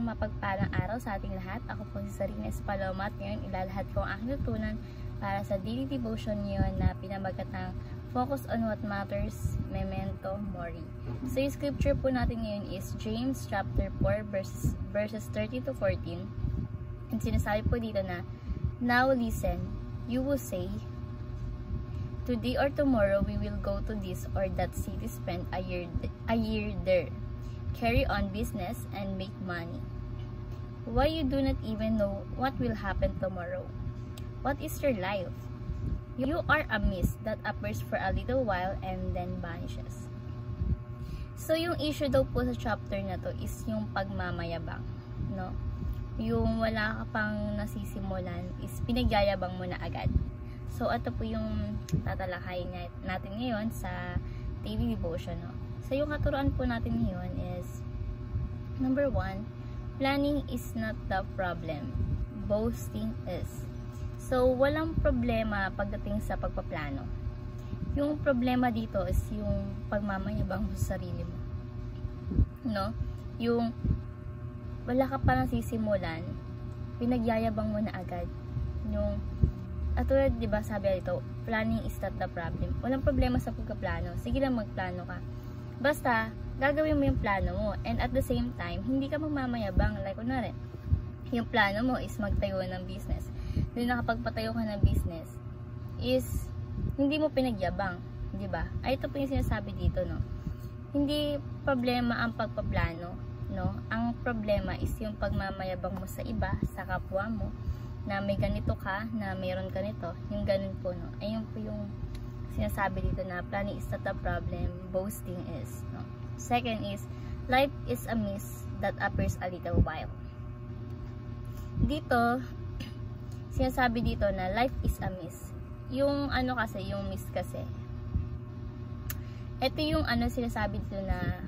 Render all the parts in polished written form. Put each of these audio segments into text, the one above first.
mapagpalang araw sa ating lahat. Ako po si Sarina Espaloma at ngayon ilalahad ko ang aking tutunan para sa daily devotion ngayon na pinamagat ng Focus on What Matters, Memento Mori. So yung scripture po natin ngayon is James chapter 4 verses 30 to 14. And sinasabi po dito na, "Now listen, you will say, today or tomorrow we will go to this or that city, spend a year there, carry on business and make money. Why you do not even know what will happen tomorrow? What is your life? You are a mist that appears for a little while and then vanishes." So yung issue daw po sa chapter na to is yung pagmamayabang, no? Yung wala ka pang nasisimulan is pinagyayabang mo na agad. So ito po yung tatalakayin natin ngayon sa daily devotion, no? So yung katuruan po natin ngayon is number 1, planning is not the problem, boasting is. So walang problema pagdating sa pagpaplano. Yung problema dito is yung pagmamayabang sa sarili mo, no? Yung wala ka pa nasisimulan, pinagyayabang mo na agad. Yung atulad, di ba, sabi dito, planning is not the problem. Walang problema sa pagpaplano. Sige lang, magplano ka. Basta, gagawin mo yung plano mo. And at the same time, hindi ka magmamayabang. Like, kunwari, yung plano mo is magtayo ng business. Then, nakapagpatayo ka ng business, is, hindi mo pinagyabang. Diba? Ay, ito po yung sinasabi dito, no? Hindi problema ang pagpaplano, no? Ang problema is yung pagmamayabang mo sa iba, sa kapwa mo, na may ganito ka, na mayroon ka nito, yung ganun po, no? Ayun po yung sinasabi dito na planning is not a problem, boasting is, no? Second is, life is a mist that appears a little while. Dito, sinasabi dito na life is a mist. Yung ano kasi, yung mist kasi, ito yung ano sinasabi dito na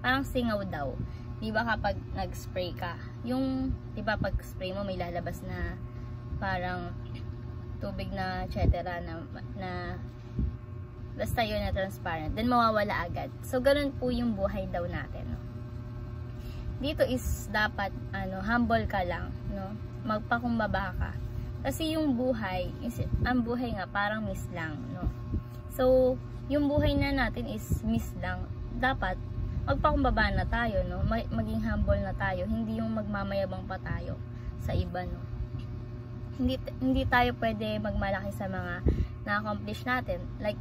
parang singaw daw. Diba kapag nag-spray ka, yung, diba pag spray mo may lalabas na parang tubig na etc. na basta yun na transparent, then mawawala agad. So ganun po yung buhay daw natin, no? Dito is dapat humble ka lang, no? Magpakumbaba ka. Kasi yung buhay, ang buhay nga parang mist lang, no? So yung buhay na natin is mist lang. Dapat magpakumbaba na tayo, no? Maging humble na tayo, hindi yung magmamayabang pa tayo sa iba, no? Hindi tayo pwede magmalaki sa mga na-accomplish natin. Like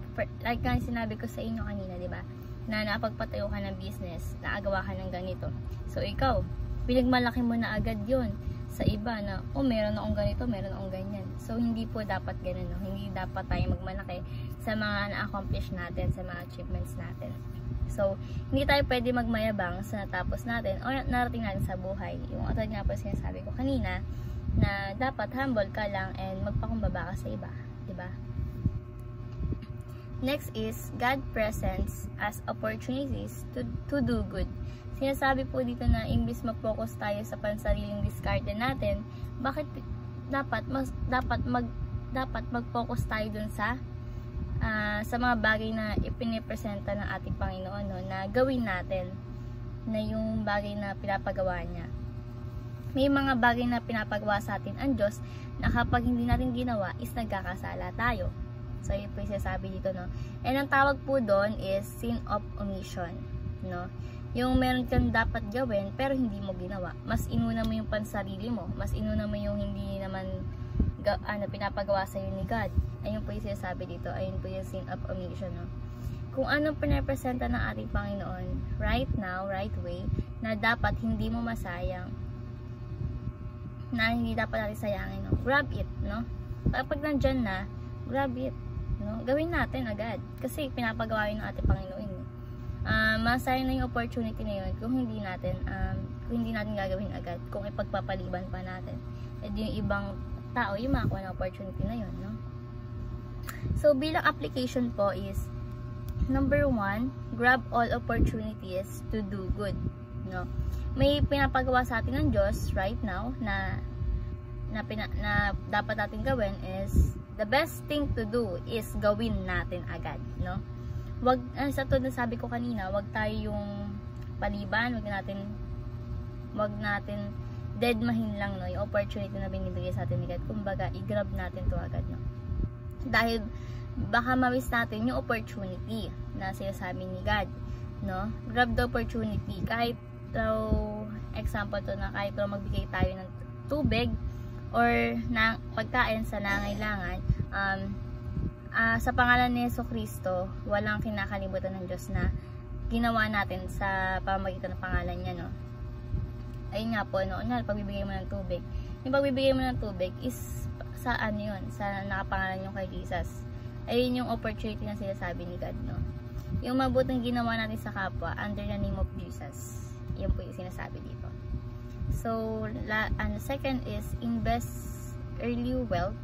nga sinabi ko sa inyo kanina, di ba? Na napagpatayo ka ng business, naagawa ka ng ganito. So ikaw, pinagmalaki mo na agad yun sa iba na, oh, meron akong ganito, meron akong ganyan. So hindi po dapat ganun, no? Hindi dapat tayo magmalaki sa mga na-accomplish natin, sa mga achievements natin. So, hindi tayo pwede magmayabang sa natapos natin o narating natin sa buhay. Yung atad nga po sinasabi ko kanina, na dapat humble ka lang and magpakumbaba ka sa iba, diba? Next is, God presents as opportunities to do good. Sinasabi po dito na imbis mag-focus tayo sa pansariling diskarte natin, bakit dapat mag-focus tayo dun sa mga bagay na ipinipresenta ng ating Panginoon, no, na gawin natin, na yung bagay na pinapagawa niya. May mga bagay na pinapagawa sa atin ang Diyos na kapag hindi natin ginawa is nagkakasala tayo. So yun po yung sinasabi dito, no. And ang tawag po doon is sin of omission, no. Yung meron kang dapat gawin pero hindi mo ginawa. Mas inuna mo yung pansarili mo, mas inuna mo yung hindi naman pinapagawa sa iyo ni God. Ayun po yung sinasabi dito, ayun po yung sin of omission, no. Kung anong pinapresenta ng ating Panginoon right now, right way, na dapat hindi mo masayang, na hindi dapat natin sayangin, no? Grab it, no? Kapag nandyan na, grab it, no? Gawin natin agad. Kasi pinapagawa yun ng ating Panginoon. Masayang na yung opportunity na yun kung hindi natin gagawin agad. Kung ipagpapaliban pa natin. At yung ibang tao, yung makakuha ng opportunity na yun, no? So, bilang application po is, number 1, grab all opportunities to do good, no? May pinapagawa sa atin ng Diyos right now na dapat natin gawin is the best thing to do is gawin natin agad, no? Wag sa tulad na sabi ko kanina, wag tayo yung paliban, wag natin deadmahin lang, no, yung opportunity na binibigay sa atin ni God. Kumbaga, i-grab natin to agad, no. Dahil baka ma-miss natin yung opportunity na sinasabi ni God, no. Grab the opportunity. Kahit example to na kahit magbigay tayo ng tubig or ng pagkain sa nangailangan, sa pangalan ni Jesucristo, walang kinakalimutan ng Diyos na ginawa natin sa pamamagitan ng pangalan niya, no. Ayun nga po, no, pagbibigay mo ng tubig. Yung pagbibigay mo ng tubig is sa ano yun, sa nakapangalan yung kay Jesus. Ayun yung opportunity na sinasabi ni God, no. Yung mabuting ginawa natin sa kapwa under the name of Jesus. Yun po yung sinasabi dito. So, and the second is invest early wealth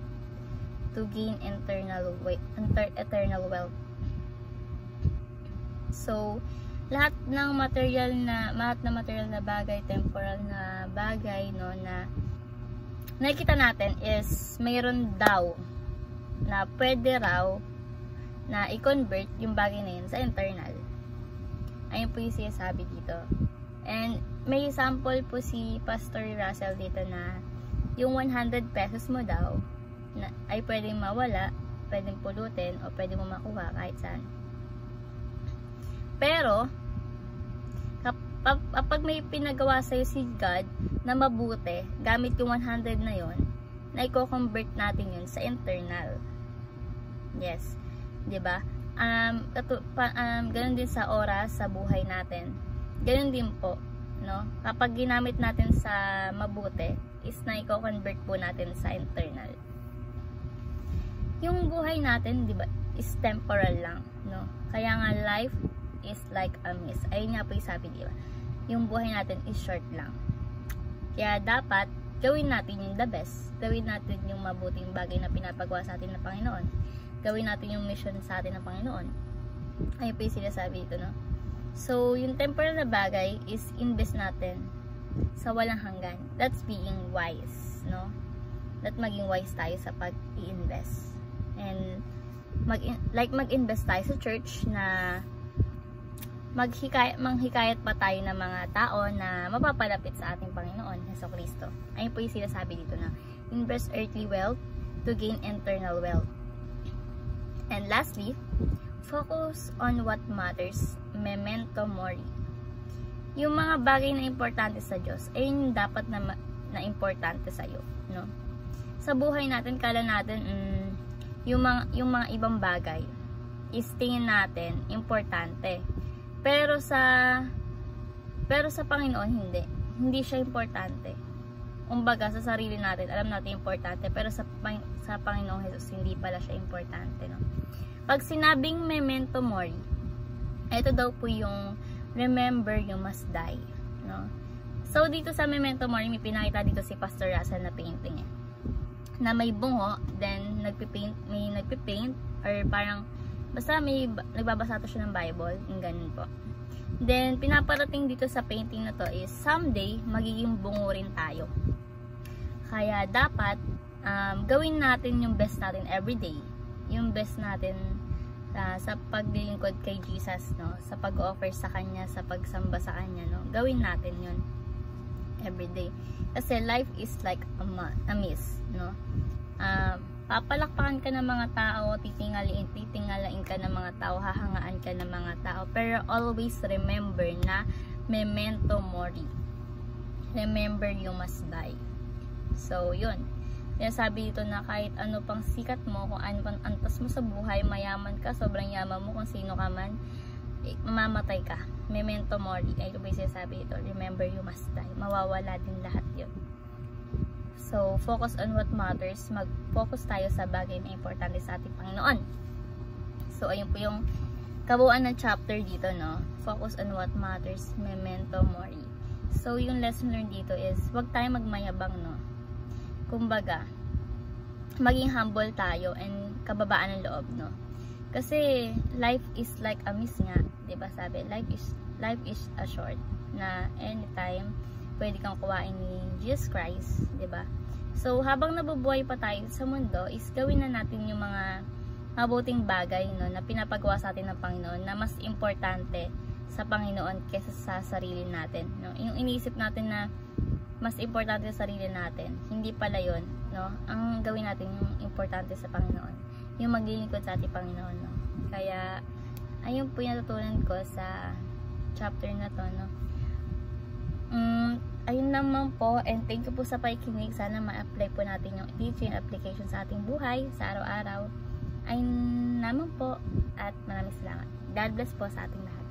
to gain eternal wealth. So, lahat ng material na bagay, temporal na bagay, no, na nakikita natin is mayroon daw na pwede raw na i-convert yung bagay na yun sa internal. Ayun po yung sinasabi dito. And may sample po si Pastor Russell dito na yung 100 pesos mo daw na ay pwedeng mawala, pwedeng pulutin, o pwede mo makuha kahit saan. Pero kapag may pinagawa sa'yo si God na mabuti, gamit yung 100 na yon, na i-convert natin yun sa internal. Yes. 'Di ba? Ganun din sa oras, sa buhay natin. Ganun din po, no? Kapag ginamit natin sa mabuti, is na i-convert po natin sa internal. Yung buhay natin, 'di ba, is temporal lang, no? Kaya nga life is like a mist. Ayun nga po yung sabi, di ba? Yung buhay natin is short lang. Kaya dapat gawin natin yung the best. Gawin natin yung mabuting bagay na pinapagawa sa atin ng Panginoon. Gawin natin yung mission sa atin ng Panginoon. Ayun po yung sinasabi dito, no? So, yung temporal na bagay is invest natin sa walang hanggan. That's being wise, no? That maging wise tayo sa pag-i-invest. And mag-invest tayo sa church na manghikayat pa tayo ng mga tao na mapapalapit sa ating Panginoon, Jesucristo. Ayun po yung sinasabi dito na invest earthly wealth to gain eternal wealth. And lastly, focus on what matters, memento mori. Yung mga bagay na importante sa Diyos, ay yung dapat na importante sa iyo, no? Sa buhay natin, kala natin yung mga ibang bagay is tingin natin importante. Pero sa Panginoon hindi siya importante. Kumbaga sa sarili natin alam natin importante, pero sa Panginoong Jesus hindi pala siya importante, no? Pag sinabing memento mori, ito daw po yung remember you must die, no? So dito sa memento mori may pinakita dito si Pastor Russell na painting na may bungo, then may nagpipaint or parang basta may nagbabasa to siya ng Bible, yung ganun po. Then, pinaparating dito sa painting na to is, someday, magiging bungo rin tayo. Kaya, dapat, gawin natin yung best natin everyday. Yung best natin sa paglilingkod kay Jesus, no? Sa pag-offer sa Kanya, sa pagsamba sa Kanya, no? Gawin natin yun everyday. Kasi, life is like a mist, no? Papalakpakan ka ng mga tao, titingalain ka ng mga tao, hahangaan ka ng mga tao, pero always remember na memento mori. Remember you must die. So, yun. Kaya sabi dito na kahit ano pang sikat mo, kung ano pang antas mo sa buhay, mayaman ka, sobrang yaman mo, kung sino ka man, mamamatay ka. Memento mori. Ay, ito ba yung sinasabi dito? Remember you must die. Mawawala din lahat yun. So, focus on what matters. Mag-focus tayo sa bagay na importante sa ating Panginoon. So, ayun po yung kabuuan ng chapter dito, no? Focus on what matters, memento mori. So, yung lesson learned dito is, wag tayo magmayabang, no? Kumbaga, maging humble tayo and kababaan ng loob, no? Kasi, life is like a mist nga. Diba sabi? Life is a short na anytime pwede kang kuwain ni Jesus Christ, 'di ba? So, habang nabubuhay pa tayo sa mundo, is gawin na natin yung mga mabuting bagay, no, na pinapagawa sa atin ng Panginoon na mas importante sa Panginoon kaysa sa sarili natin, no? Yung iniisip natin na mas importante sa sarili natin, hindi pala yun, no? Ang gawin natin yung importante sa Panginoon, yung maglilingkod sa ating Panginoon, no? Kaya ayun po yung natutunan ko sa chapter na to, no? Ayun naman po, and thank you po sa pakikinig. Sana ma-apply po natin yung teaching application sa ating buhay, sa araw-araw. Ayun naman po, at maraming salamat. God bless po sa ating lahat.